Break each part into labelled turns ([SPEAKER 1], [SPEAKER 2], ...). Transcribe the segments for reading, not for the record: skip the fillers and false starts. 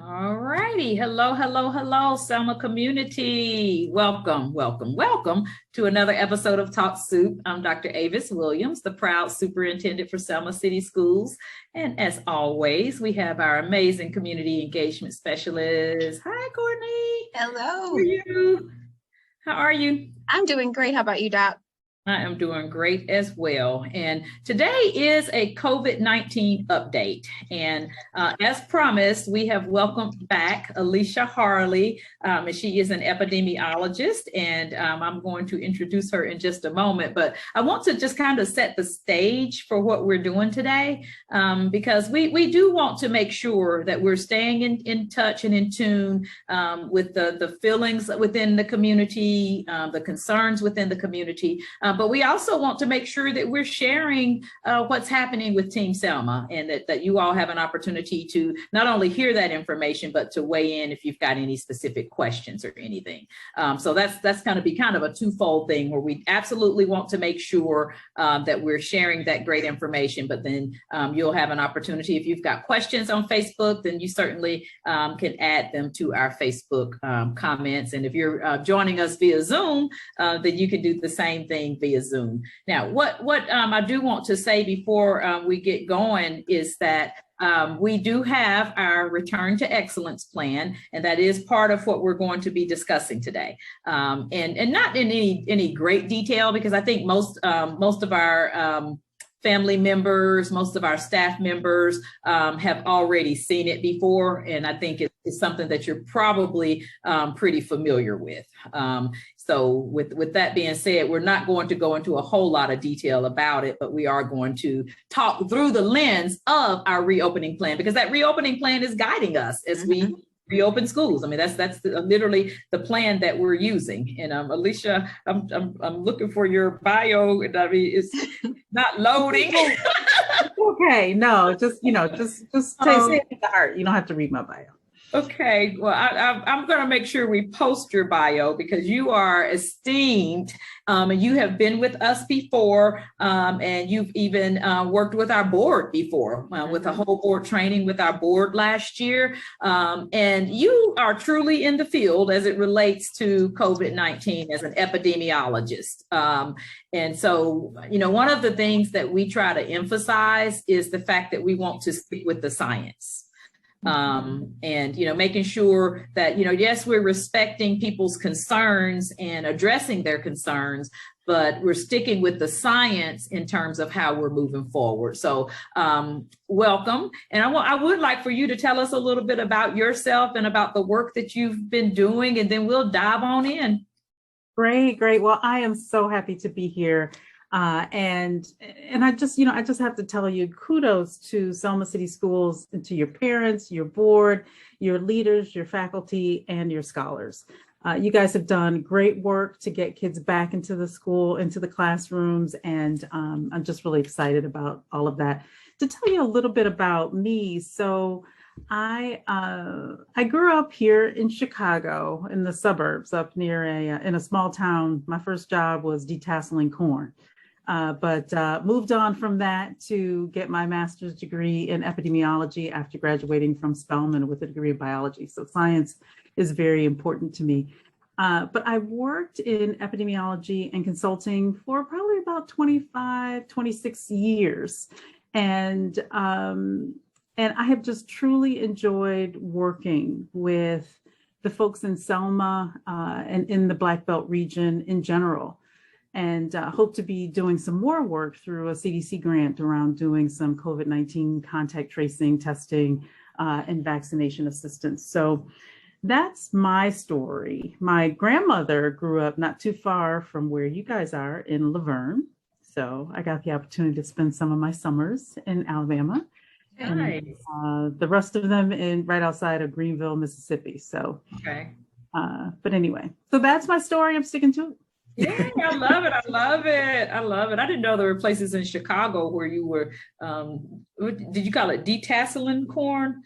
[SPEAKER 1] All righty. Hello, hello, hello, Selma community. Welcome, welcome, welcome to another episode of Talk Soup. I'm Dr. Avis Williams, the proud superintendent for Selma City Schools. And as always, we have our amazing community engagement specialist. Hi, Courtney.
[SPEAKER 2] Hello.
[SPEAKER 1] How are you? How are you?
[SPEAKER 2] I'm doing great. How about you, Doc?
[SPEAKER 1] I am doing great as well. And today is a COVID-19 update. And as promised, we have welcomed back Allecia Harley. And she is an epidemiologist. And I'm going to introduce her in just a moment. But I want to just kind of set the stage for what we're doing today, because we do want to make sure that we're staying in touch and in tune with the feelings within the community, the concerns within the community. But we also want to make sure that we're sharing what's happening with Team Selma, and that you all have an opportunity to not only hear that information, but to weigh in if you've got any specific questions or anything. So that's going to be kind of a twofold thing, where we absolutely want to make sure that we're sharing that great information, but then you'll have an opportunity. If you've got questions on Facebook, then you certainly can add them to our Facebook comments. And if you're joining us via Zoom, then you can do the same thing via Zoom. Now, what I do want to say before we get going is that we do have our Return to Excellence plan, and that is part of what we're going to be discussing today. And not in any great detail, because I think most of our family members, most of our staff members have already seen it before, and I think it's something that you're probably pretty familiar with. So with that being said, we're not going to go into a whole lot of detail about it, but we are going to talk through the lens of our reopening plan, because that reopening plan is guiding us as we reopen schools. I mean, that's literally the plan that we're using. And Allecia, I'm looking for your bio, and I mean, it's not loading.
[SPEAKER 3] Okay, no, just say it to the heart. You don't have to read my bio.
[SPEAKER 1] Okay, well, I'm going to make sure we post your bio, because you are esteemed, and you have been with us before, and you've even worked with our board before, with a whole board training with our board last year, and you are truly in the field as it relates to COVID-19 as an epidemiologist. And so, one of the things that we try to emphasize is the fact that we want to stick with the science. And, making sure that, yes, we're respecting people's concerns and addressing their concerns, but we're sticking with the science in terms of how we're moving forward. So welcome. And I would like for you to tell us a little bit about yourself and about the work that you've been doing, and then we'll dive on in.
[SPEAKER 3] Great. Well, I am so happy to be here. And I just have to tell you, kudos to Selma City Schools and to your parents, your board, your leaders, your faculty, and your scholars. You guys have done great work to get kids back into the school, into the classrooms, and I'm just really excited about all of that. To tell you a little bit about me, so I grew up here in Chicago, in the suburbs, up near in a small town. My first job was detasseling corn. But moved on from that to get my master's degree in epidemiology after graduating from Spelman with a degree in biology. So science is very important to me. But I worked in epidemiology and consulting for probably about 25, 26 years. And I have just truly enjoyed working with the folks in Selma and in the Black Belt region in general. And hope to be doing some more work through a CDC grant around doing some COVID-19 contact tracing, testing, and vaccination assistance. So that's my story. My grandmother grew up not too far from where you guys are in Laverne. So I got the opportunity to spend some of my summers in Alabama.
[SPEAKER 1] Nice.
[SPEAKER 3] And the rest of them right outside of Greenville, Mississippi. So,
[SPEAKER 1] okay.
[SPEAKER 3] But anyway, so that's my story. I'm sticking to it.
[SPEAKER 1] Yeah, I love it. I didn't know there were places in Chicago where you were, did you call it detasseling corn?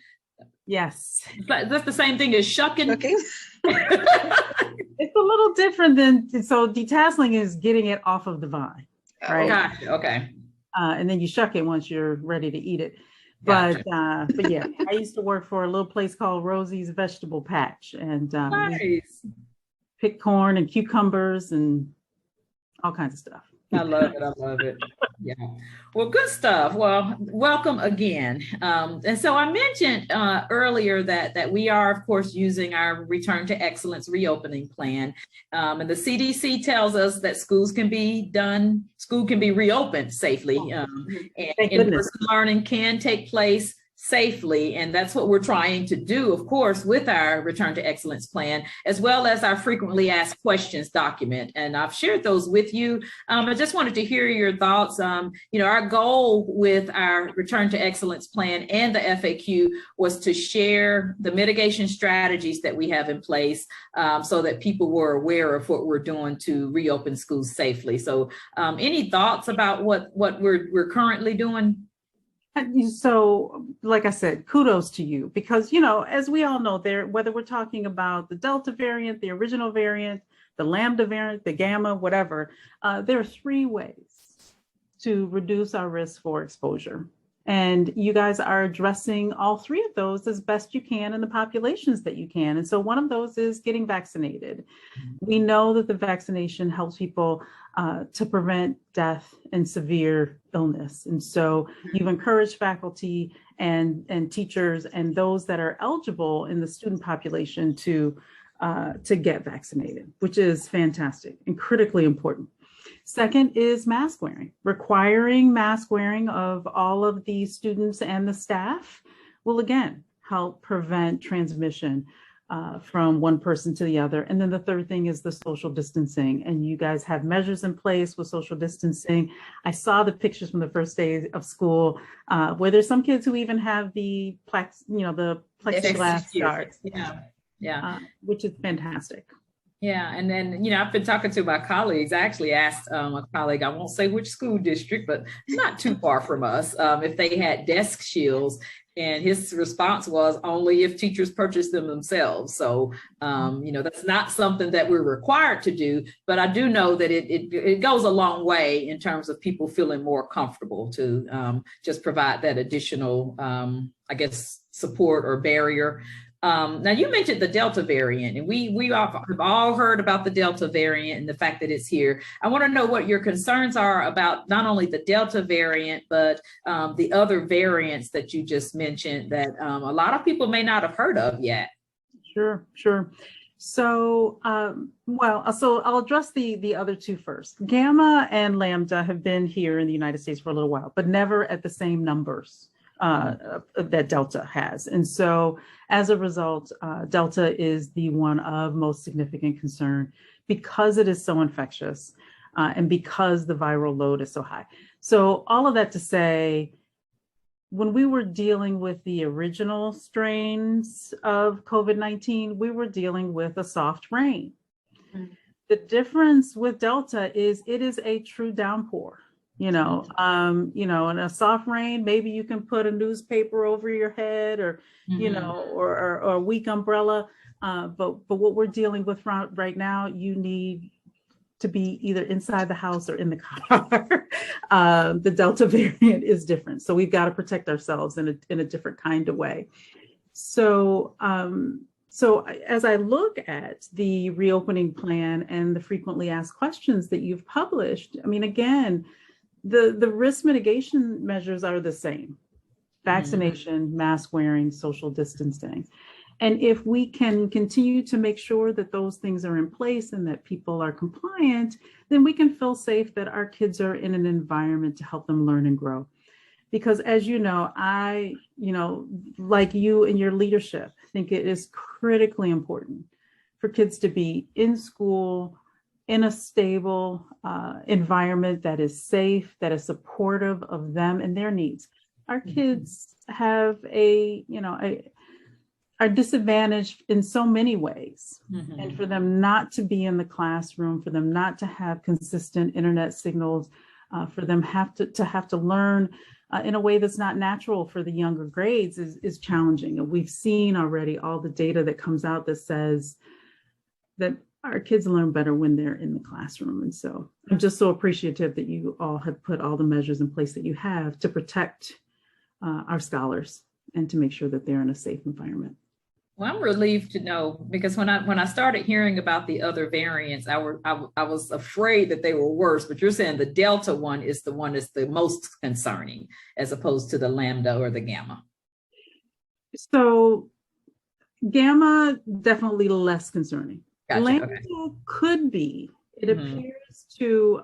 [SPEAKER 3] Yes.
[SPEAKER 1] That's the same thing as shucking.
[SPEAKER 2] Okay.
[SPEAKER 3] It's a little different so detasseling is getting it off of the vine, right?
[SPEAKER 1] Gotcha. Okay.
[SPEAKER 3] And then you shuck it once you're ready to eat it. But yeah, I used to work for a little place called Rosie's Vegetable Patch, and we pick corn and cucumbers and all kinds of stuff.
[SPEAKER 1] I love it. I love it. Yeah. Well, good stuff. Well, welcome again. And so I mentioned earlier that we are, of course, using our Return to Excellence reopening plan. And the CDC tells us that school can be reopened safely. And in-person learning can take place safely. And that's what we're trying to do, of course, with our Return to Excellence plan, as well as our frequently asked questions document. And I've shared those with you. I just wanted to hear your thoughts. Our goal with our Return to Excellence plan and the FAQ was to share the mitigation strategies that we have in place so that people were aware of what we're doing to reopen schools safely. So any thoughts about what we're currently doing?
[SPEAKER 3] So, like I said, kudos to you, because, as we all know, whether we're talking about the Delta variant, the original variant, the Lambda variant, the Gamma, whatever, there are 3 ways to reduce our risk for exposure. And you guys are addressing all 3 of those as best you can in the populations that you can. And so one of those is getting vaccinated. We know that the vaccination helps people to prevent death and severe illness. And so you've encouraged faculty and teachers and those that are eligible in the student population to get vaccinated, which is fantastic and critically important. Second is mask wearing. Requiring mask wearing of all of the students and the staff will again help prevent transmission from one person to the other. And then the third thing is the social distancing. And you guys have measures in place with social distancing. I saw the pictures from the first day of school where there's some kids who even have the plexiglass guards. Which is fantastic.
[SPEAKER 1] Yeah. And then, I've been talking to my colleagues. I actually asked a colleague, I won't say which school district, but not too far from us, if they had desk shields. And his response was only if teachers purchase them themselves. So, that's not something that we're required to do, but I do know that it goes a long way in terms of people feeling more comfortable to just provide that additional, support or barrier. Now you mentioned the Delta variant, and we have all heard about the Delta variant and the fact that it's here. I want to know what your concerns are about not only the Delta variant, but the other variants that you just mentioned that a lot of people may not have heard of yet.
[SPEAKER 3] Sure. So, so I'll address the other 2 first. Gamma and Lambda have been here in the United States for a little while, but never at the same numbers that Delta has. And so as a result, Delta is the one of most significant concern because it is so infectious and because the viral load is so high. So all of that to say, when we were dealing with the original strains of COVID-19, we were dealing with a soft rain. Mm-hmm. The difference with Delta is it is a true downpour. In a soft rain, maybe you can put a newspaper over your head or, or a weak umbrella. But what we're dealing with right now, you need to be either inside the house or in the car. The Delta variant is different. So we've got to protect ourselves in a different kind of way. So as I look at the reopening plan and the frequently asked questions that you've published, again, the risk mitigation measures are the same: vaccination, mask wearing, social distancing. And if we can continue to make sure that those things are in place and that people are compliant, then we can feel safe that our kids are in an environment to help them learn and grow. Because as you know, I, like you and your leadership, think it is critically important for kids to be in school, in a stable environment that is safe, that is supportive of them and their needs. Our kids have are disadvantaged in so many ways. And for them not to be in the classroom, for them not to have consistent internet signals, for them have to learn in a way that's not natural for the younger grades is challenging. And we've seen already all the data that comes out that says that our kids learn better when they're in the classroom. And so I'm just so appreciative that you all have put all the measures in place that you have to protect our scholars and to make sure that they're in a safe environment.
[SPEAKER 1] Well, I'm relieved to know, because when I started hearing about the other variants, I was afraid that they were worse. But you're saying the Delta one is the one that's the most concerning, as opposed to the Lambda or the Gamma.
[SPEAKER 3] So Gamma, definitely less concerning.
[SPEAKER 1] Gotcha.
[SPEAKER 3] Lambda
[SPEAKER 1] Okay.
[SPEAKER 3] could be. It appears to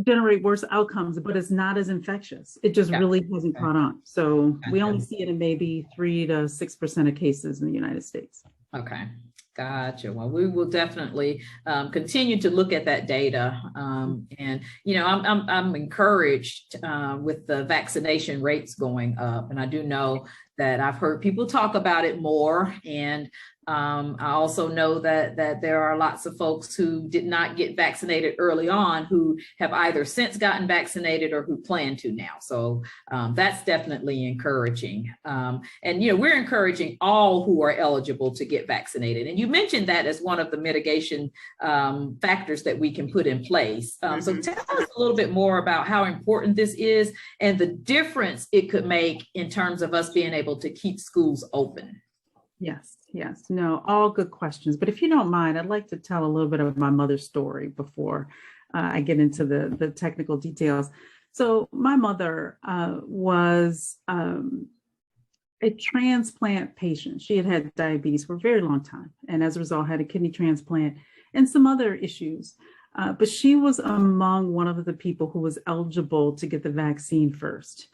[SPEAKER 3] generate worse outcomes, but it's not as infectious. It just really hasn't caught on. So we only see it in maybe 3 to 6% of cases in the United States.
[SPEAKER 1] Okay. Gotcha. Well, we will definitely continue to look at that data, and I'm encouraged with the vaccination rates going up, and I do know that I've heard people talk about it more, and I also know that there are lots of folks who did not get vaccinated early on who have either since gotten vaccinated or who plan to now. So that's definitely encouraging. And we're encouraging all who are eligible to get vaccinated. And you mentioned that as one of the mitigation factors that we can put in place. So tell us a little bit more about how important this is and the difference it could make in terms of us being able to keep schools open.
[SPEAKER 3] Yes, no, all good questions. But if you don't mind, I'd like to tell a little bit of my mother's story before I get into the technical details. So my mother was a transplant patient. She had had diabetes for a very long time, and as a result had a kidney transplant and some other issues. But she was among one of the people who was eligible to get the vaccine first.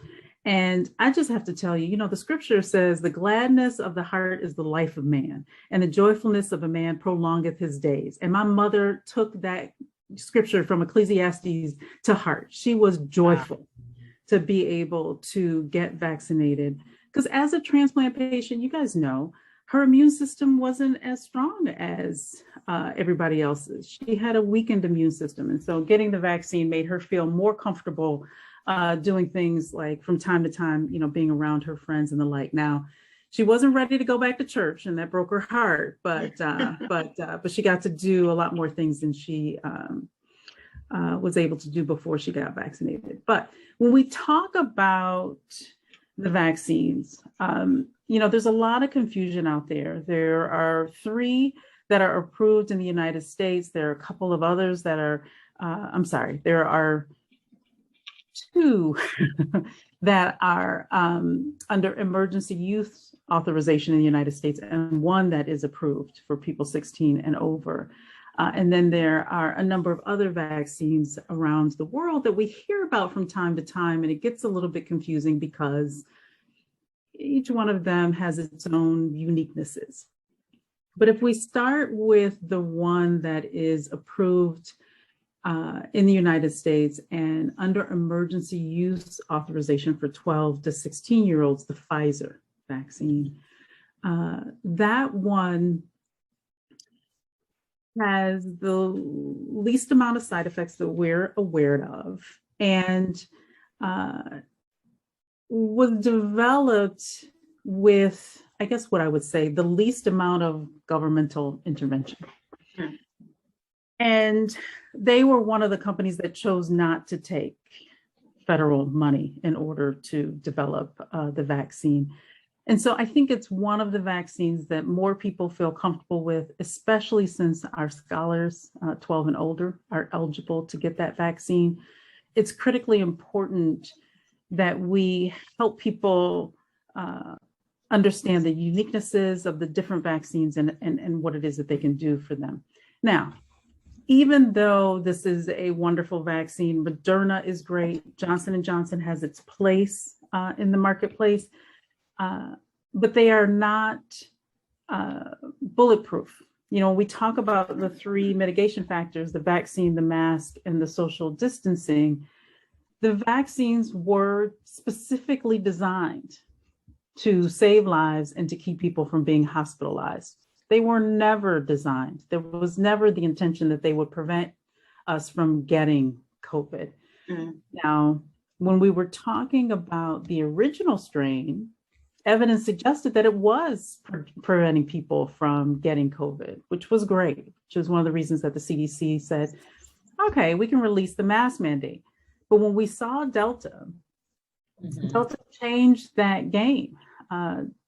[SPEAKER 3] And I just have to tell you, the scripture says, the gladness of the heart is the life of man, and the joyfulness of a man prolongeth his days. And my mother took that scripture from Ecclesiastes to heart. She was joyful to be able to get vaccinated, because as a transplant patient, you guys know, her immune system wasn't as strong as everybody else's. She had a weakened immune system. And so getting the vaccine made her feel more comfortable doing things like from time to time, being around her friends and the like. Now, she wasn't ready to go back to church, and that broke her heart, but she got to do a lot more things than she was able to do before she got vaccinated. But when we talk about the vaccines, there's a lot of confusion out there. There are 3 that are approved in the United States. There are a couple of others that are, there are 2 that are under emergency use authorization in the United States, and 1 that is approved for people 16 and over. And then there are a number of other vaccines around the world that we hear about from time to time, and it gets a little bit confusing because each one of them has its own uniquenesses. But if we start with the one that is approved in the United States and under emergency use authorization for 12 to 16-year-olds, the Pfizer vaccine, that one has the least amount of side effects that we're aware of, and was developed with, I guess what I would say, the least amount of governmental intervention. And they were one of the companies that chose not to take federal money in order to develop the vaccine. And so I think it's one of the vaccines that more people feel comfortable with, especially since our scholars, 12 and older, are eligible to get that vaccine. It's critically important that we help people understand the uniquenesses of the different vaccines and what it is that they can do for them. Now, even though this is a wonderful vaccine, Moderna is great. Johnson & Johnson has its place in the marketplace, but they are not bulletproof. When we talk about the 3 mitigation factors, the vaccine, the mask, and the social distancing, the vaccines were specifically designed to save lives and to keep people from being hospitalized. They were never designed. There was never the intention that they would prevent us from getting COVID. Now, when we were talking about the original strain, evidence suggested that it was preventing people from getting COVID, which was great, which is one of the reasons that the CDC said, okay, we can release the mask mandate. But when we saw Delta, Delta changed that game.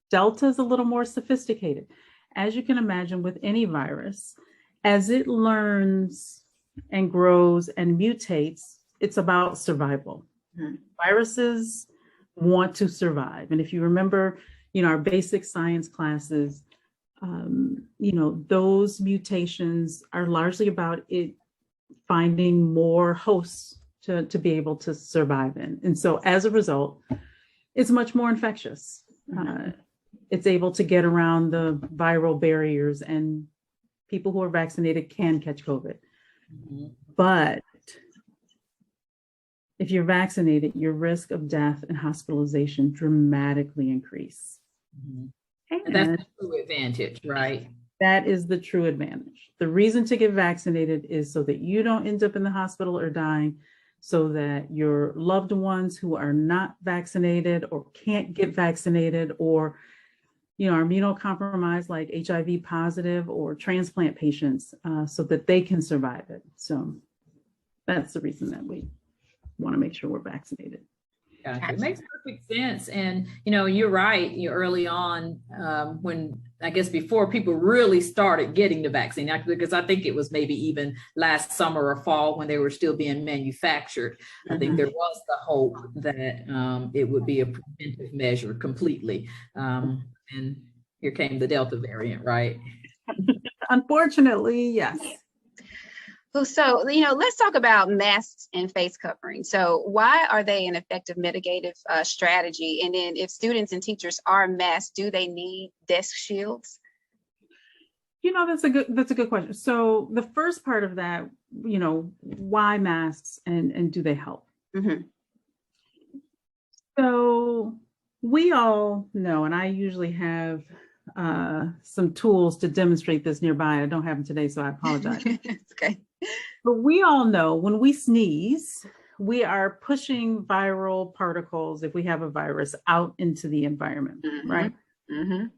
[SPEAKER 3] Delta is a little more sophisticated. As you can imagine with any virus, as it learns and grows and mutates, it's about survival. Viruses want to survive. And if you remember, our basic science classes, those mutations are largely about it finding more hosts to be able to survive in. And so as a result, it's much more infectious. It's able to get around the viral barriers, and people who are vaccinated can catch COVID. But if you're vaccinated, your risk of death and hospitalization dramatically increase.
[SPEAKER 1] And that's the true advantage, right?
[SPEAKER 3] That is the true advantage. The reason to get vaccinated is so that you don't end up in the hospital or dying, so that your loved ones who are not vaccinated or can't get vaccinated, or are immunocompromised, like HIV positive or transplant patients, so that they can survive it. So that's the reason that we want to make sure we're vaccinated.
[SPEAKER 1] Gotcha. It makes perfect sense. And, you're right. Early on, when I guess before people really started getting the vaccine, because I think it was maybe even last summer or fall when they were still being manufactured. I think there was the hope that it would be a preventive measure completely. And here came the Delta variant, right?
[SPEAKER 3] Unfortunately, yes.
[SPEAKER 2] So, let's talk about masks and face covering. So why are they an effective mitigative strategy? And then if students and teachers are masked, do they need desk shields?
[SPEAKER 3] That's a good question. So the first part of that, why masks and do they help? So we all know, and I usually have some tools to demonstrate this nearby. I don't have them today, so I apologize.
[SPEAKER 2] Okay.
[SPEAKER 3] But we all know when we sneeze, we are pushing viral particles, if we have a virus, out into the environment, right?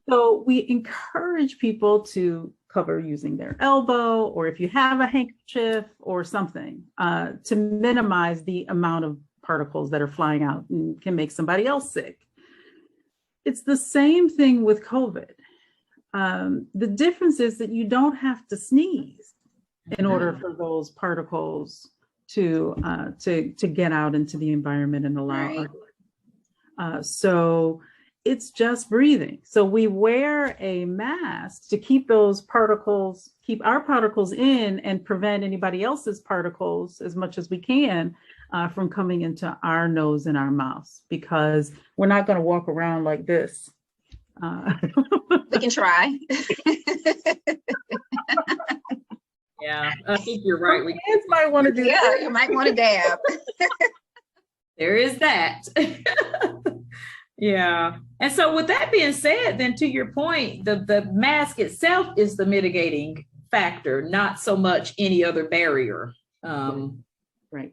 [SPEAKER 3] So we encourage people to cover using their elbow, or if you have a handkerchief or something, to minimize the amount of particles that are flying out and can make somebody else sick. It's the same thing with COVID. The difference is that you don't have to sneeze in order for those particles to get out into the environment and allow. So it's just breathing. So we wear a mask to keep our particles in and prevent anybody else's particles as much as we can from coming into our nose and our mouths, because we're not going to walk around like this.
[SPEAKER 2] We can try.
[SPEAKER 1] Yeah, I think you're right.
[SPEAKER 3] We might want to do that.
[SPEAKER 2] You might want to dab.
[SPEAKER 1] There is that. Yeah. And so with that being said, then to your point, the mask itself is the mitigating factor, not so much any other barrier.
[SPEAKER 3] Right.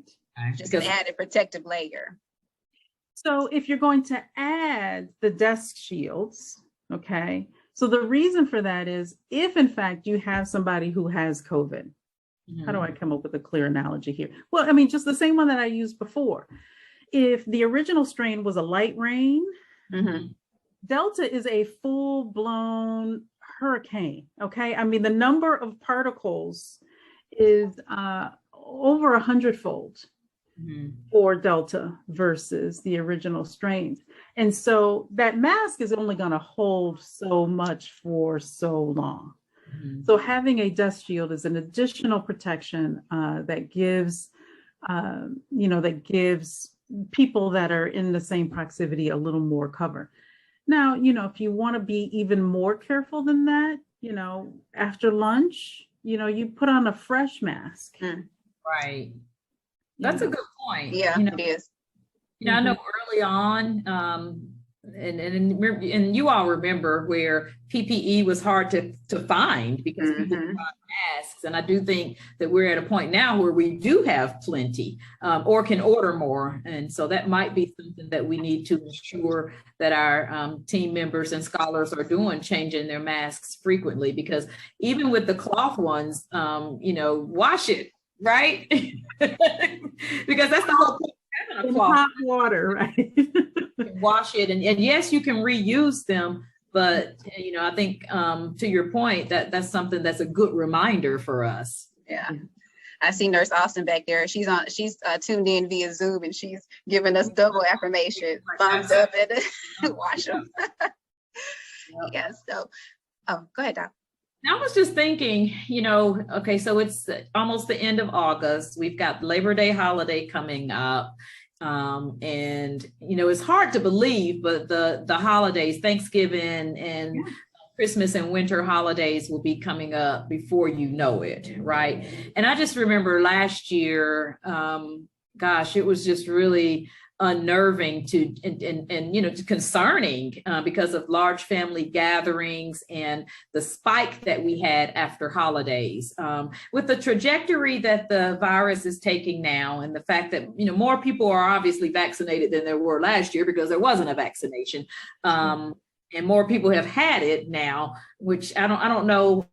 [SPEAKER 2] Just an added protective layer.
[SPEAKER 3] So if you're going to add the desk shields, okay, so the reason for that is if in fact you have somebody who has COVID, how do I come up with a clear analogy here? Well, I mean, just the same one that I used before. If the original strain was a light rain, Delta is a full-blown hurricane, okay? I mean, the number of particles is over 100-fold for Delta versus the original strains. And so that mask is only going to hold so much for so long. So having a dust shield is an additional protection that gives, that gives people that are in the same proximity a little more cover. Now, if you want to be even more careful than that, after lunch, you put on a fresh mask.
[SPEAKER 1] Right. That's a good point.
[SPEAKER 2] Yeah, it is.
[SPEAKER 1] I know early on, and you all remember where PPE was hard to find because people bought masks. And I do think that we're at a point now where we do have plenty or can order more. And so that might be something that we need to ensure that our team members and scholars are doing, changing their masks frequently, because even with the cloth ones, wash it. Right? Because that's the whole point.
[SPEAKER 3] hot water, right?
[SPEAKER 1] Wash it, and yes, you can reuse them, but I think to your point, that's something that's a good reminder for us.
[SPEAKER 2] Yeah. I see Nurse Austin back there. She's tuned in via Zoom, and she's giving us double affirmation, thumbs up, and wash them. Yeah. So, go ahead, Doc.
[SPEAKER 1] I was just thinking, okay, so it's almost the end of August. We've got Labor Day holiday coming up. And it's hard to believe, but the holidays, Thanksgiving and Christmas and winter holidays will be coming up before you know it, right? And I just remember last year, it was just really unnerving and concerning because of large family gatherings and the spike that we had after holidays. With the trajectory that the virus is taking now, and the fact that more people are obviously vaccinated than there were last year because there wasn't a vaccination. And more people have had it now, which I don't know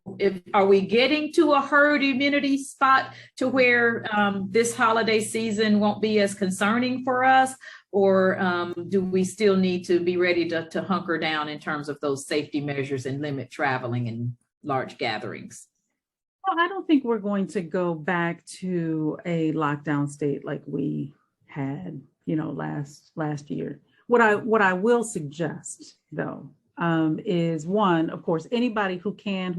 [SPEAKER 1] are we getting to a herd immunity spot to where this holiday season won't be as concerning for us, or do we still need to be ready to hunker down in terms of those safety measures and limit traveling and large gatherings?
[SPEAKER 3] Well, I don't think we're going to go back to a lockdown state like we had, last year. What I will suggest, though, is one, of course, anybody who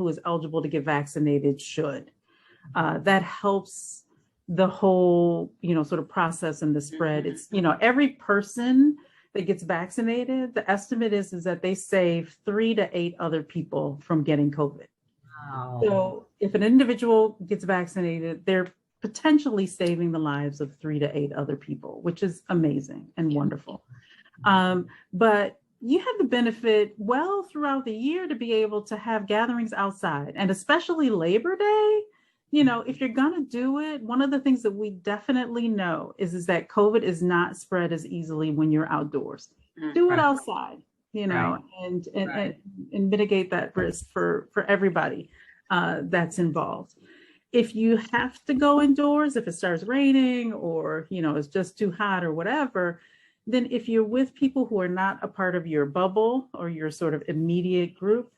[SPEAKER 3] is eligible to get vaccinated should. That helps the whole, sort of process and the spread. It's, every person that gets vaccinated, the estimate is that they save 3 to 8 other people from getting COVID. Wow. So if an individual gets vaccinated, they're potentially saving the lives of 3 to 8 other people, which is amazing and wonderful. But you have the benefit well throughout the year to be able to have gatherings outside, and especially Labor Day. If you're going to do it, one of the things that we definitely know is that COVID is not spread as easily when you're outdoors. Do it outside, and mitigate that risk for everybody that's involved. If you have to go indoors, if it starts raining or, it's just too hot or whatever, then if you're with people who are not a part of your bubble or your sort of immediate group,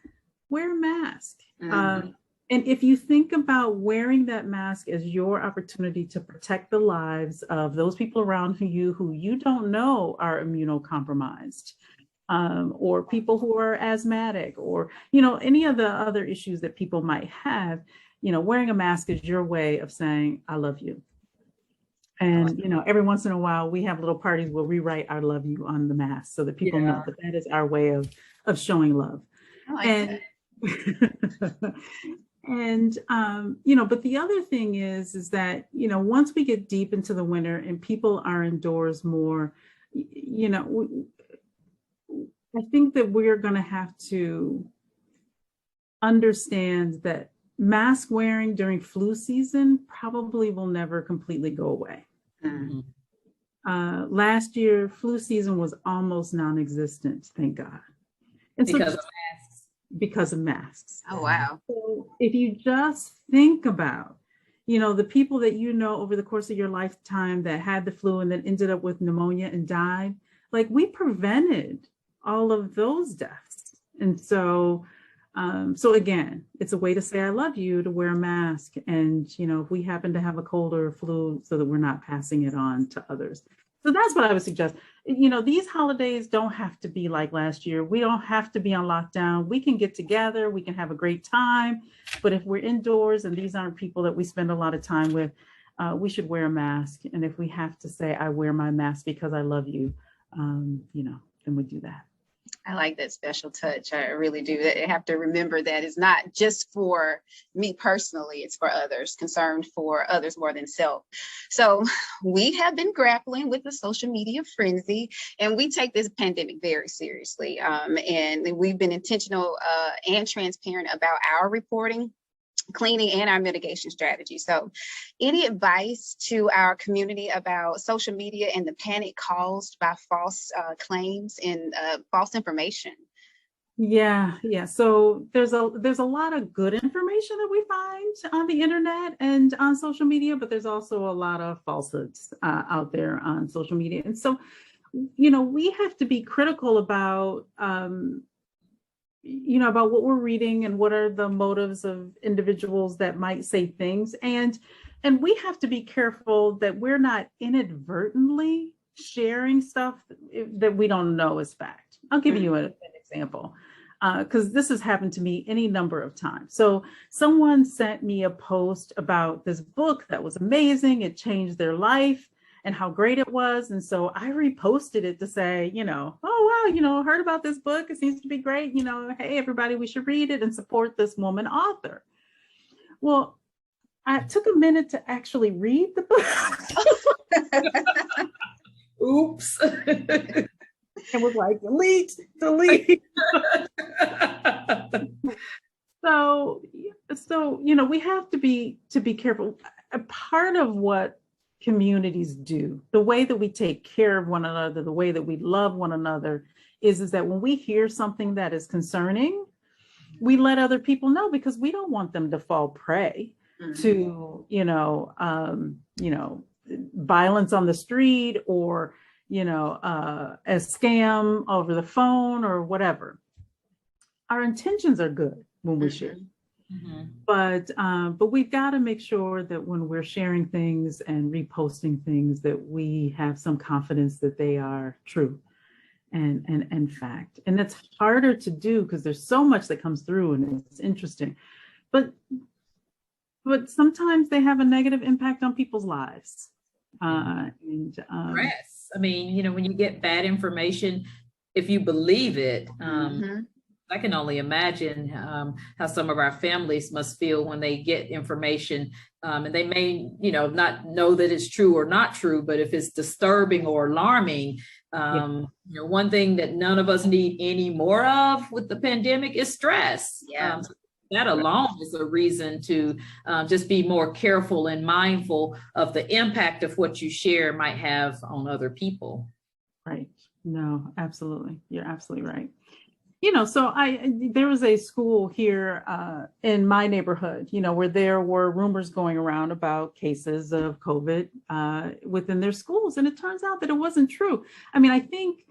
[SPEAKER 3] wear a mask. And if you think about wearing that mask as your opportunity to protect the lives of those people around you who you don't know are immunocompromised, or people who are asthmatic, or, any of the other issues that people might have, wearing a mask is your way of saying, I love you. And, every once in a while we have little parties where we write I love you on the mask so that people know that is our way of showing love.
[SPEAKER 2] I like
[SPEAKER 3] that. And, but the other thing is that, once we get deep into the winter and people are indoors more, I think that we're going to have to understand that mask wearing during flu season probably will never completely go away. Last year, flu season was almost non-existent, thank God. And because of masks.
[SPEAKER 2] Oh, wow.
[SPEAKER 3] So if you just think about, the people that over the course of your lifetime that had the flu and then ended up with pneumonia and died, we prevented all of those deaths. And so again, it's a way to say I love you to wear a mask. And, if we happen to have a cold or a flu, so that we're not passing it on to others. So that's what I would suggest. These holidays don't have to be like last year. We don't have to be on lockdown. We can get together. We can have a great time. But if we're indoors and these aren't people that we spend a lot of time with, we should wear a mask. And if we have to say, I wear my mask because I love you, then we do that.
[SPEAKER 2] I like that special touch. I really do. I have to remember that it's not just for me personally, it's for others, concerned for others more than self. So we have been grappling with the social media frenzy, and we take this pandemic very seriously. And we've been intentional and transparent about our reporting, cleaning, and our mitigation strategy. So any advice to our community about social media and the panic caused by false claims and false information?
[SPEAKER 3] Yeah, yeah. So there's a lot of good information that we find on the internet and on social media, but there's also a lot of falsehoods out there on social media. And so, we have to be critical about about what we're reading and what are the motives of individuals that might say things. And we have to be careful that we're not inadvertently sharing stuff that we don't know is fact. I'll give you an example, because this has happened to me any number of times. So someone sent me a post about this book that was amazing. It changed their life and how great it was. And so I reposted it to say, oh, wow, heard about this book. It seems to be great. Hey, everybody, we should read it and support this woman author. Well, I took a minute to actually read the book.
[SPEAKER 1] Oops.
[SPEAKER 3] And was like, delete. So, we have to be careful. A part of what communities do, the way that we take care of one another, the way that we love one another, is that when we hear something that is concerning, we let other people know, because we don't want them to fall prey to, violence on the street, or, a scam over the phone or whatever. Our intentions are good when we share. But we've got to make sure that when we're sharing things and reposting things, that we have some confidence that they are true and fact. And that's harder to do because there's so much that comes through and it's interesting. But sometimes they have a negative impact on people's lives.
[SPEAKER 1] Stress. I mean, when you get bad information, if you believe it, I can only imagine how some of our families must feel when they get information, and they may, not know that it's true or not true, but if it's disturbing or alarming, one thing that none of us need any more of with the pandemic is stress. That alone is a reason to just be more careful and mindful of the impact of what you share might have on other people.
[SPEAKER 3] Right. No, absolutely. You're absolutely right. So there was a school here in my neighborhood, where there were rumors going around about cases of COVID within their schools. And it turns out that it wasn't true. I mean, I think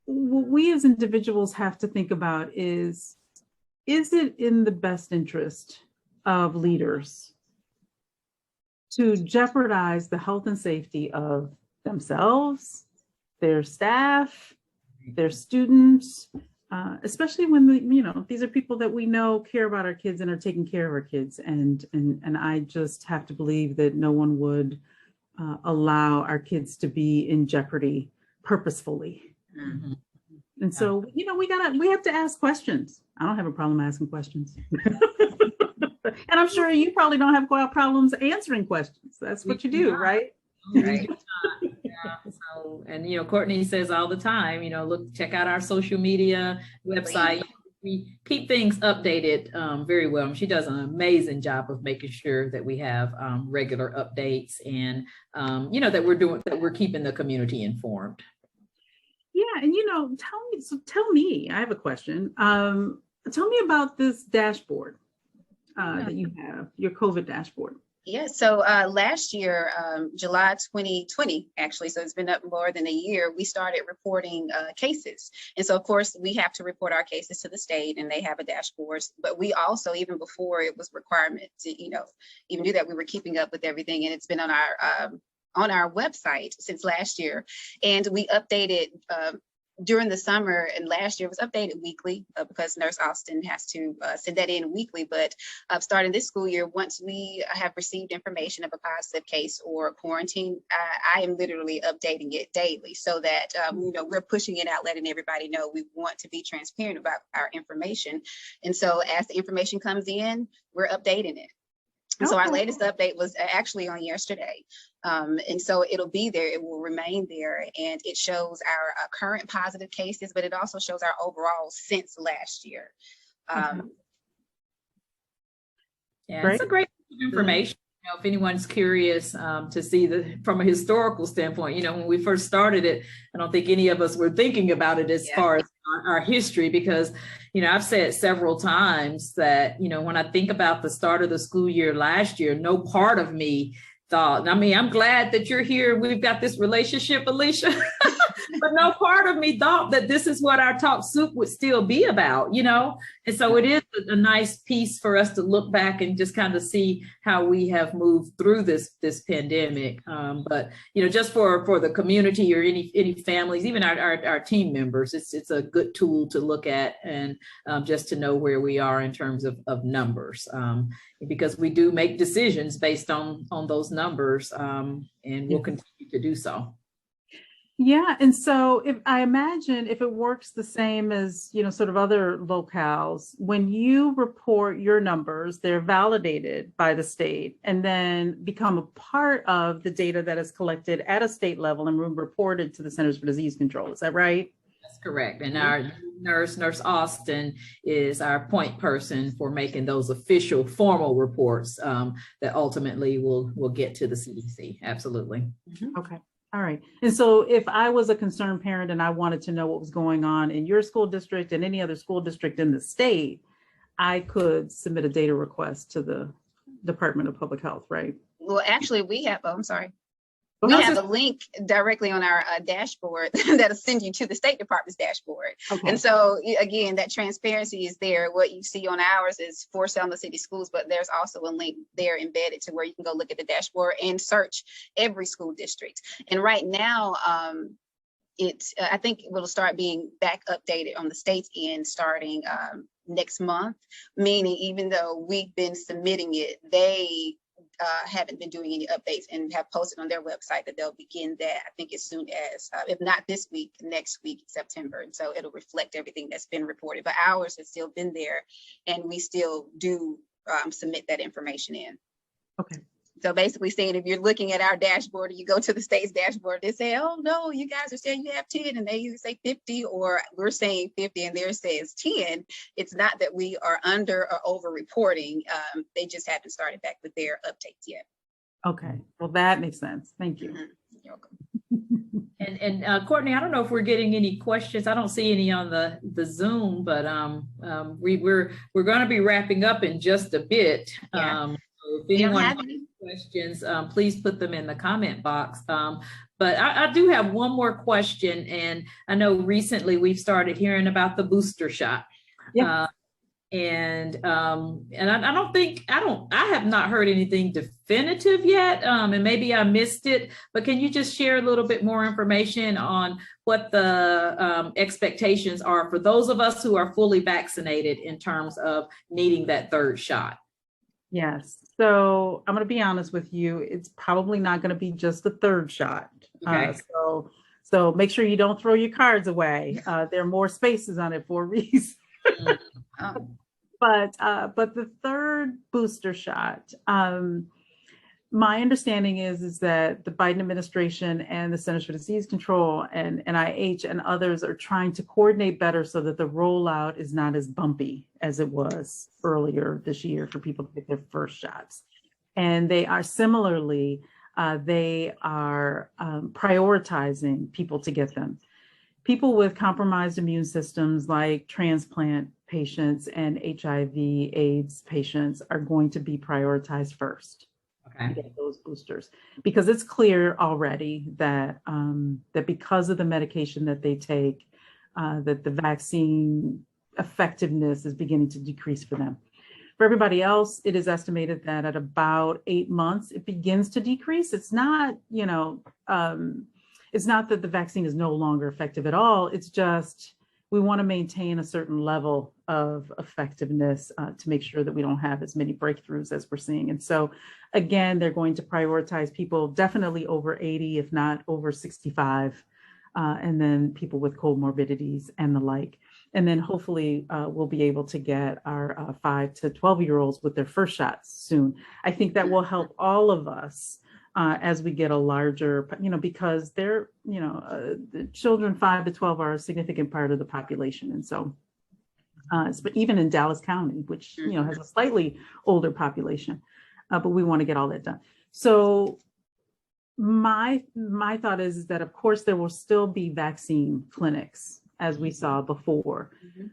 [SPEAKER 3] what we as individuals have to think about is it in the best interest of leaders to jeopardize the health and safety of themselves, their staff, their students, especially when these are people that we know care about our kids and are taking care of our kids, and I just have to believe that no one would allow our kids to be in jeopardy purposefully. And so we have to ask questions. I don't have a problem asking questions. And I'm sure you probably don't have problems answering questions. That's what you do, right?
[SPEAKER 1] Right. So, and Courtney says all the time, check out our social media website. We keep things updated very well. She does an amazing job of making sure that we have regular updates and that we're keeping the community informed.
[SPEAKER 3] Yeah, and tell me, I have a question. Tell me about this dashboard that you have, your COVID dashboard.
[SPEAKER 2] Yeah, so last year, July 2020, actually, so it's been up more than a year, we started reporting cases. And so, of course, we have to report our cases to the state, and they have a dashboard. But we also, even before it was requirement to, even do that, we were keeping up with everything. And it's been on our website since last year. And we updated during the summer, and last year was updated weekly because Nurse Austin has to send that in weekly. But starting this school year, once we have received information of a positive case or quarantine, I am literally updating it daily so that we're pushing it out, letting everybody know we want to be transparent about our information. And so as the information comes in, we're updating it. And so our latest update was actually on yesterday. And so it'll be there, it will remain there, and it shows our current positive cases, but it also shows our overall since last year.
[SPEAKER 1] It's a great information. If anyone's curious to see from a historical standpoint, when we first started it, I don't think any of us were thinking about it as far as our history, because, I've said several times that, when I think about the start of the school year last year, no part of me thought, I'm glad that you're here. We've got this relationship, Allecia, but no part of me thought that this is what our Talk Soup would still be about, And so it is a nice piece for us to look back and just kind of see how we have moved through this pandemic. But, just for the community or any families, even our team members, it's a good tool to look at and just to know where we are in terms of numbers. Because we do make decisions based on those numbers, and we'll continue to do so.
[SPEAKER 3] Yeah, and so I imagine if it works the same as, sort of other locales, when you report your numbers, they're validated by the state and then become a part of the data that is collected at a state level and reported to the Centers for Disease Control. Is that right?
[SPEAKER 1] That's correct. And our Nurse Austin, is our point person for making those official formal reports that ultimately will get to the CDC. Absolutely.
[SPEAKER 3] Okay. All right. And so if I was a concerned parent and I wanted to know what was going on in your school district and any other school district in the state, I could submit a data request to the Department of Public Health, right?
[SPEAKER 2] Well, actually, we have, I'm sorry. We have a link directly on our dashboard that'll send you to the State Department's dashboard. Okay. And so, again, that transparency is there. What you see on ours is for Selma City Schools, but there's also a link there embedded to where you can go look at the dashboard and search every school district. And right now, I think it will start being back updated on the state's end starting next month, meaning even though we've been submitting it, they haven't been doing any updates and have posted on their website that they'll begin that, I think, as soon as, if not this week, next week, September. And so it'll reflect everything that's been reported, but ours has still been there and we still do submit that information in.
[SPEAKER 3] Okay.
[SPEAKER 2] So basically saying, if you're looking at our dashboard, you go to the state's dashboard, they say, oh no, you guys are saying you have 10 and they either say 50 or we're saying 50 and theirs says 10. It's not that we are under or over reporting. They just haven't started back with their updates yet.
[SPEAKER 3] Okay, well, that makes sense. Thank you.
[SPEAKER 2] You're welcome.
[SPEAKER 1] And Courtney, I don't know if we're getting any questions. I don't see any on the Zoom, but we're going to be wrapping up in just a bit.
[SPEAKER 2] Yeah.
[SPEAKER 1] So if anyone has any questions, please put them in the comment box. But I do have one more question, and I know recently we've started hearing about the booster shot. Yeah. And I have not heard anything definitive yet, and maybe I missed it, but can you just share a little bit more information on what the expectations are for those of us who are fully vaccinated in terms of needing that third shot?
[SPEAKER 3] Yes. So I'm going to be honest with you. It's probably not going to be just the third shot.
[SPEAKER 1] Okay.
[SPEAKER 3] So make sure you don't throw your cards away. There are more spaces on it for a reason. But the third booster shot, my understanding is that the Biden administration and the Centers for Disease Control and NIH and others are trying to coordinate better so that the rollout is not as bumpy as it was earlier this year for people to get their first shots. And they are similarly, prioritizing people to get them. People with compromised immune systems like transplant patients and HIV/AIDS patients are going to be prioritized first. To get those boosters, because it's clear already that that because of the medication that they take, that the vaccine effectiveness is beginning to decrease for them. For everybody else, it is estimated that at about 8 months, it begins to decrease. It's not, it's not that the vaccine is no longer effective at all. It's just we want to maintain a certain level of effectiveness to make sure that we don't have as many breakthroughs as we're seeing. And so, again, they're going to prioritize people definitely over 80, if not over 65, and then people with comorbidities and the like. And then hopefully we'll be able to get our 5 to 12-year-olds with their first shots soon. I think that will help all of us as we get a larger, because they're, the children 5 to 12 are a significant part of the population. And so, but even in Dallas County, which, has a slightly older population, but we want to get all that done. So my thought is that, of course, there will still be vaccine clinics as we saw before.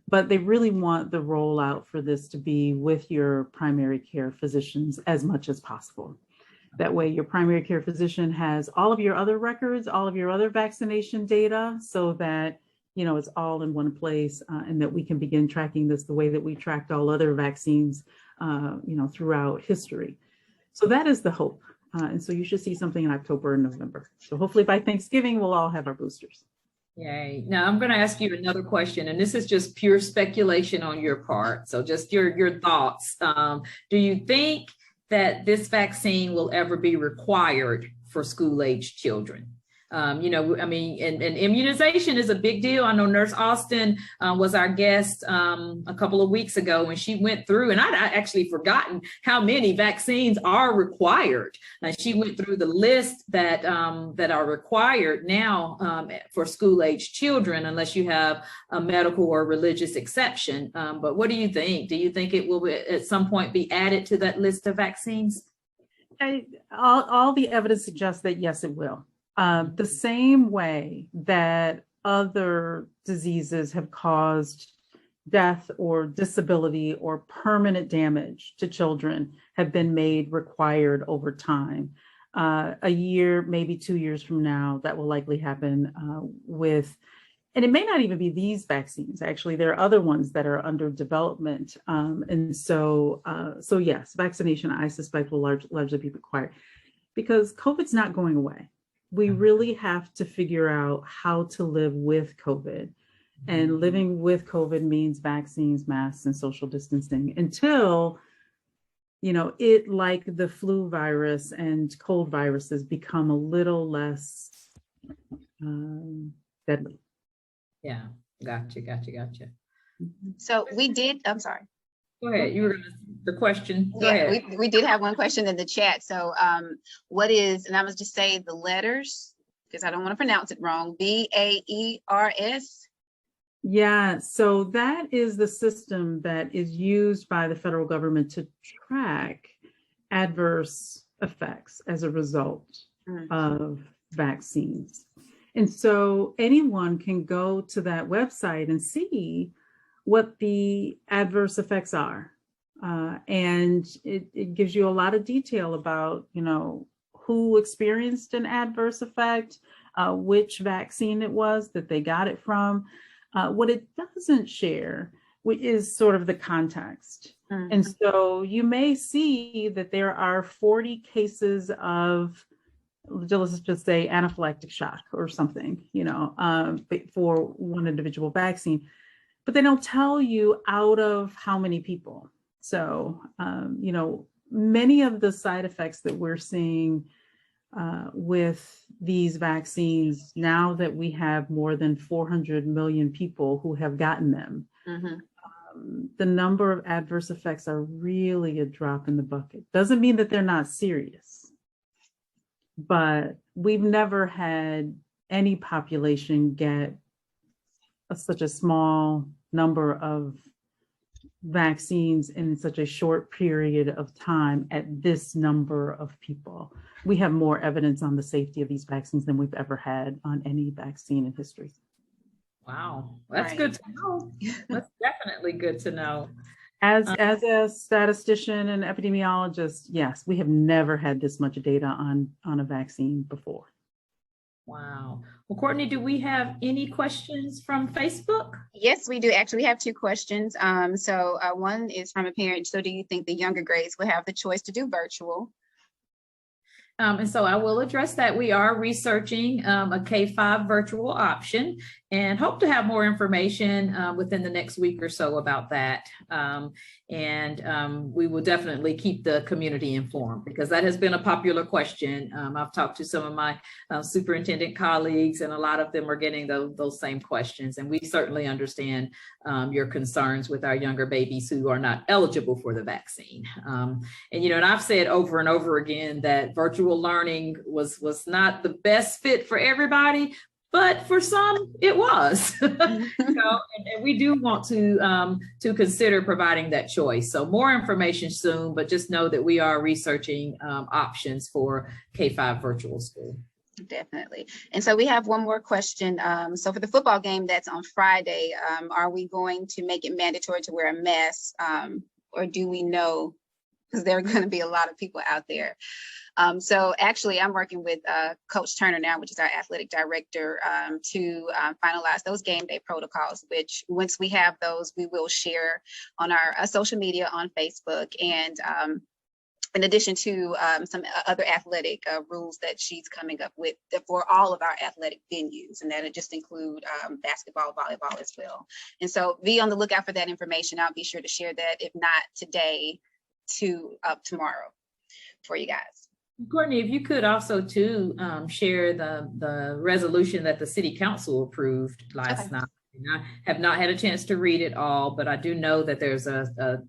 [SPEAKER 3] But they really want the rollout for this to be with your primary care physicians as much as possible. That way your primary care physician has all of your other records, all of your other vaccination data, so that, you know, it's all in one place, and that we can begin tracking this the way that we tracked all other vaccines, you know, throughout history. So that is the hope. And so you should see something in October and November. So hopefully by Thanksgiving, we'll all have our boosters.
[SPEAKER 1] Yay. Now I'm going to ask you another question, and this is just pure speculation on your part. So just your thoughts. Do you think that this vaccine will ever be required for school-age children? You know, I mean, and immunization is a big deal. I know Nurse Austin was our guest a couple of weeks ago, and she went through, and I'd actually forgotten how many vaccines are required. She went through the list that that are required now for school-age children, unless you have a medical or religious exception. But what do you think? Do you think it will at some point be added to that list of vaccines?
[SPEAKER 3] All the evidence suggests that yes, it will. The same way that other diseases have caused death or disability or permanent damage to children have been made required over time. A year, maybe 2 years from now, that will likely happen with, and it may not even be these vaccines. Actually, there are other ones that are under development. And so yes, vaccination, I suspect, will largely be required because COVID's not going away. We really have to figure out how to live with COVID. And living with COVID means vaccines, masks, and social distancing until, you know, it, like the flu virus and cold viruses, become a little less deadly.
[SPEAKER 1] Yeah, gotcha.
[SPEAKER 2] So we did, I'm sorry.
[SPEAKER 1] Go ahead. You were going to, the question. Go
[SPEAKER 2] Yeah,
[SPEAKER 1] ahead.
[SPEAKER 2] we did have one question in the chat. So what is, and I must just say the letters, because I don't want to pronounce it wrong, BAERS?
[SPEAKER 3] Yeah, so that is the system that is used by the federal government to track adverse effects as a result of vaccines. And so anyone can go to that website and see what the adverse effects are. And it gives you a lot of detail about, you know, who experienced an adverse effect, which vaccine it was that they got it from. What it doesn't share is sort of the context. And so you may see that there are 40 cases of, let's just say, anaphylactic shock or something, you know, for one individual vaccine. But they don't tell you out of how many people. So, you know, many of the side effects that we're seeing with these vaccines, now that we have more than 400 million people who have gotten them, the number of adverse effects are really a drop in the bucket. Doesn't mean that they're not serious, but we've never had any population get such a small number of vaccines in such a short period of time at this number of people. We have more evidence on the safety of these vaccines than we've ever had on any vaccine in history.
[SPEAKER 1] Wow, that's good to know. That's definitely good to know.
[SPEAKER 3] As a statistician and epidemiologist, yes, we have never had this much data on a vaccine before.
[SPEAKER 1] Wow. Well, Courtney, do we have any questions from Facebook?
[SPEAKER 2] Yes, we do. Actually, we have two questions. So one is from a parent. So do you think the younger grades will have the choice to do virtual?
[SPEAKER 1] And so I will address that. We are researching a K-5 virtual option and hope to have more information within the next week or so about that. And we will definitely keep the community informed because that has been a popular question. I've talked to some of my superintendent colleagues, and a lot of them are getting those same questions. And we certainly understand your concerns with our younger babies who are not eligible for the vaccine. And, you know, and I've said over and over again that virtual learning was not the best fit for everybody, but for some it was. So, and we do want to consider providing that choice. So more information soon, but just know that we are researching options for K-5 virtual school.
[SPEAKER 2] Definitely. And so we have one more question. So for the football game that's on Friday, are we going to make it mandatory to wear a mask? Or do we know, because there are going to be a lot of people out there. So actually, I'm working with Coach Turner now, which is our athletic director, to finalize those game day protocols, which once we have those, we will share on our social media on Facebook. And in addition to some other athletic rules that she's coming up with for all of our athletic venues, and that'll just include basketball, volleyball as well. And so be on the lookout for that information. I'll be sure to share that, if not today, tomorrow for you guys.
[SPEAKER 1] Courtney, if you could also too share the resolution that the city council approved last night. And I have not had a chance to read it all, but I do know that there's a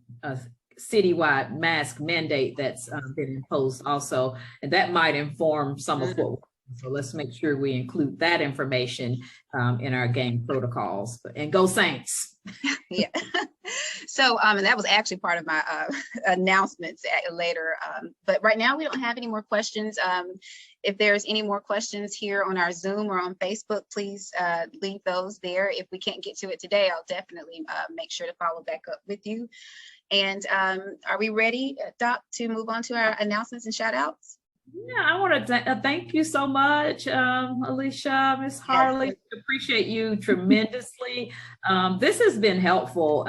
[SPEAKER 1] citywide mask mandate that's been imposed also, and that might inform some of what. So let's make sure we include that information in our game protocols. And go Saints!
[SPEAKER 2] Yeah. So, and that was actually part of my announcements later. But right now we don't have any more questions. If there's any more questions here on our Zoom or on Facebook, please leave those there. If we can't get to it today, I'll definitely make sure to follow back up with you. And are we ready, Doc, to move on to our announcements and shout outs?
[SPEAKER 1] Yeah, I want to thank you so much, Allecia, Ms. Harley. Yes. Appreciate you tremendously. This has been helpful.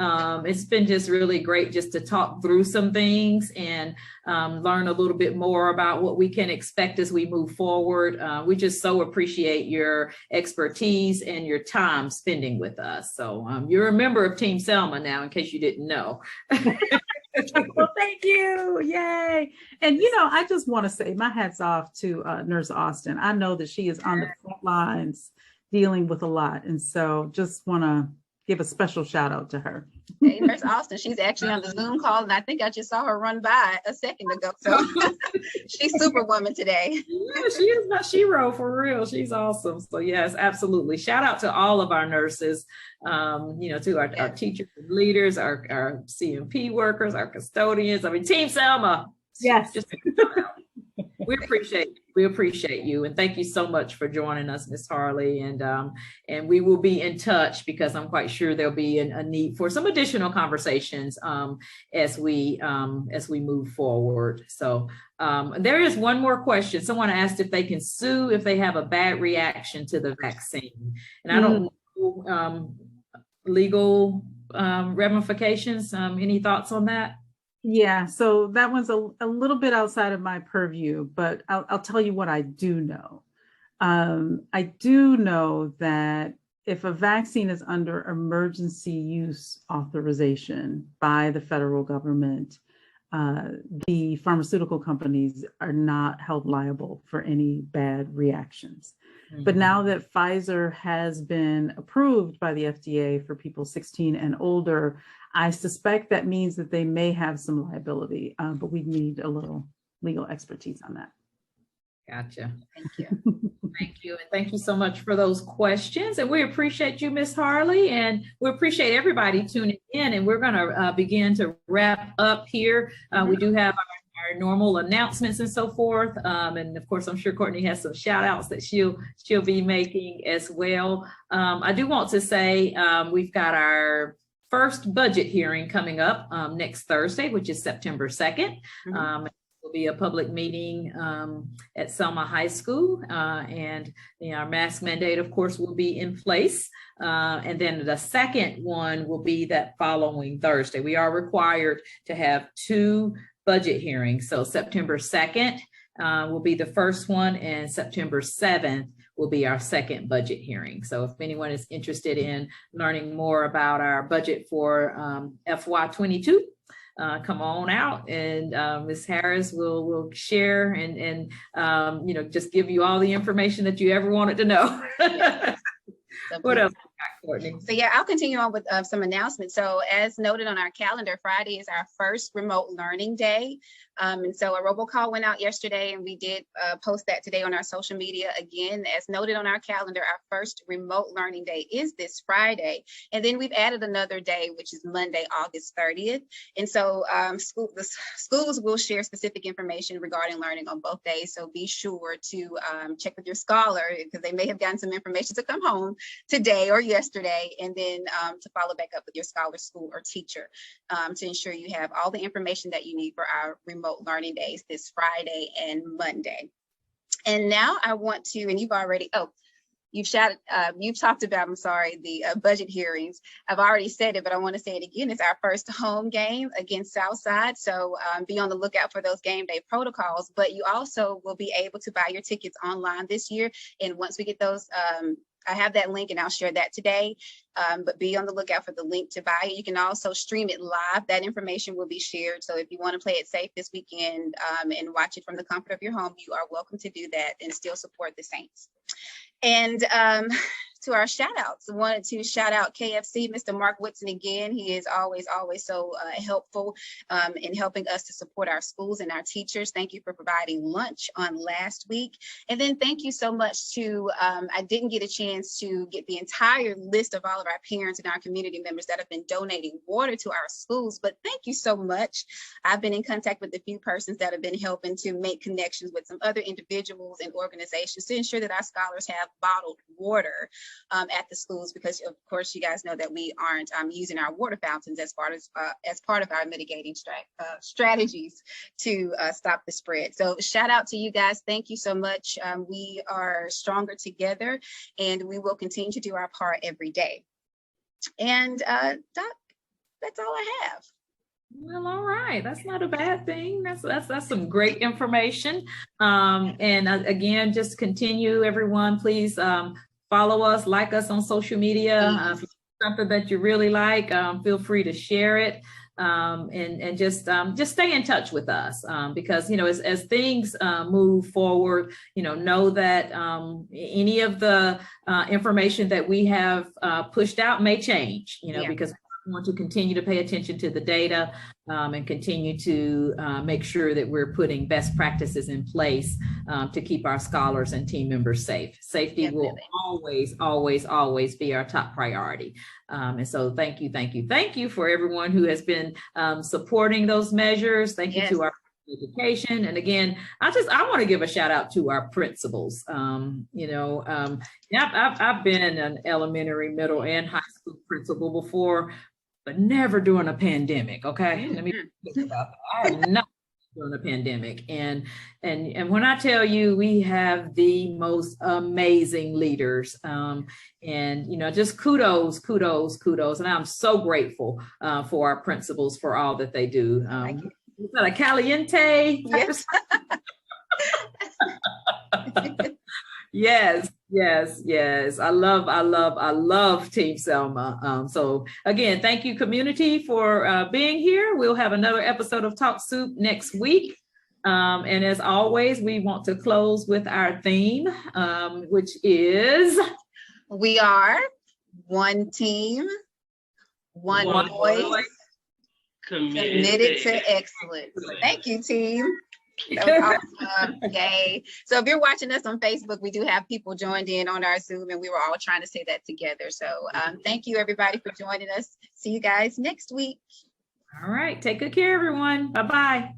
[SPEAKER 1] It's been just really great just to talk through some things and learn a little bit more about what we can expect as we move forward. We just so appreciate your expertise and your time spending with us. So you're a member of Team Selma now, in case you didn't know.
[SPEAKER 3] Well, thank you. Yay. And, I just want to say my hat's off to Nurse Austin. I know that she is on the front lines dealing with a lot. And so just want to give a special shout out to her.
[SPEAKER 2] Hey, Nurse Austin, she's actually on the Zoom call, and I think I just saw her run by a second ago. So she's Superwoman today.
[SPEAKER 1] Yeah, she is my hero for real. She's awesome. So yes, absolutely. Shout out to all of our nurses, to our teachers and leaders, our CMP workers, our custodians. I mean, Team Selma.
[SPEAKER 3] Yes.
[SPEAKER 1] We appreciate you, and thank you so much for joining us, Ms. Harley. And we will be in touch, because I'm quite sure there'll be a need for some additional conversations as we move forward. So there is one more question. Someone asked if they can sue if they have a bad reaction to the vaccine, and I don't know legal ramifications. Any thoughts on that?
[SPEAKER 3] Yeah, so that one's a little bit outside of my purview, but I'll tell you what I do know. I do know that if a vaccine is under emergency use authorization by the federal government, the pharmaceutical companies are not held liable for any bad reactions. Mm-hmm. But now that Pfizer has been approved by the FDA for people 16 and older, I suspect that means that they may have some liability, but we need a little legal expertise on that.
[SPEAKER 1] Gotcha.
[SPEAKER 2] Thank you.
[SPEAKER 1] Thank you. And thank you so much for those questions. And we appreciate you, Ms. Harley, and we appreciate everybody tuning in. And we're going to begin to wrap up here. We do have our normal announcements and so forth. And of course, I'm sure Courtney has some shout outs that she'll be making as well. I do want to say we've got our first budget hearing coming up next Thursday, which is September 2nd. It will be a public meeting at Selma High School, and our mask mandate, of course, will be in place. And then the second one will be that following Thursday. We are required to have 2 budget hearings. So September 2nd will be the first one, and September 7th will be our second budget hearing. So if anyone is interested in learning more about our budget for FY22, come on out, and Ms. Harris will share and just give you all the information that you ever wanted to know. What else? Courtney.
[SPEAKER 2] So yeah, I'll continue on with some announcements. So as noted on our calendar, Friday is our first remote learning day. And so a robocall went out yesterday, and we did post that today on our social media. Again, as noted on our calendar, our first remote learning day is this Friday. And then we've added another day, which is Monday, August 30th. And so the schools will share specific information regarding learning on both days. So be sure to check with your scholar, because they may have gotten some information to come home today or yesterday, and then to follow back up with your scholar, school, or teacher to ensure you have all the information that you need for our remote learning days this Friday and Monday. And now I want to, and you've already, you've talked about, I'm sorry, the budget hearings. I've already said it, but I want to say it again. It's our first home game against Southside. So be on the lookout for those game day protocols, but you also will be able to buy your tickets online this year. And once we get those, I have that link and I'll share that today, but be on the lookout for the link to buy it. You can also stream it live. That information will be shared. So if you want to play it safe this weekend and watch it from the comfort of your home, you are welcome to do that and still support the Saints. And to our shout outs, I wanted to shout out KFC, Mr. Mark Whitson again. He is always so helpful in helping us to support our schools and our teachers. Thank you for providing lunch on last week. And then thank you so much to, I didn't get a chance to get the entire list of all of our parents and our community members that have been donating water to our schools, but thank you so much. I've been in contact with a few persons that have been helping to make connections with some other individuals and organizations to ensure that our scholars have bottled water at the schools, because of course you guys know that we aren't using our water fountains as part of our mitigating strategies to stop the spread. So shout out to you guys. Thank you so much. We are stronger together, and we will continue to do our part every day. And Doc, that's all I have.
[SPEAKER 1] Well, all right. That's not a bad thing. That's some great information. And again, just continue, everyone. Please follow us, like us on social media. If it's something that you really like, feel free to share it. And just stay in touch with us, because, you know, as things move forward, you know that any of the information that we have pushed out may change, you know, because we want to continue to pay attention to the data and continue to make sure that we're putting best practices in place to keep our scholars and team members safe. Safety will always be our top priority. And so thank you for everyone who has been supporting those measures. Thank you to our education. And again, I want to give a shout out to our principals. You know, I've been an elementary, middle, and high school principal before, but never during a pandemic. Okay, let me think about that. I have not during a pandemic, and when I tell you, we have the most amazing leaders, and you know, just kudos, and I'm so grateful for our principals for all that they do. Is that a caliente? Yes. Yes. I love Team Selma. So again, thank you, community, for being here. We'll have another episode of Talk Soup next week. And as always, we want to close with our theme, which is
[SPEAKER 2] we are one team, one voice, committed to excellence. Thank you, team. That was awesome. Yay. So if you're watching us on Facebook, we do have people joined in on our Zoom, and we were all trying to say that together. So thank you, everybody, for joining us. See you guys next week.
[SPEAKER 1] All right. Take good care, everyone. Bye-bye.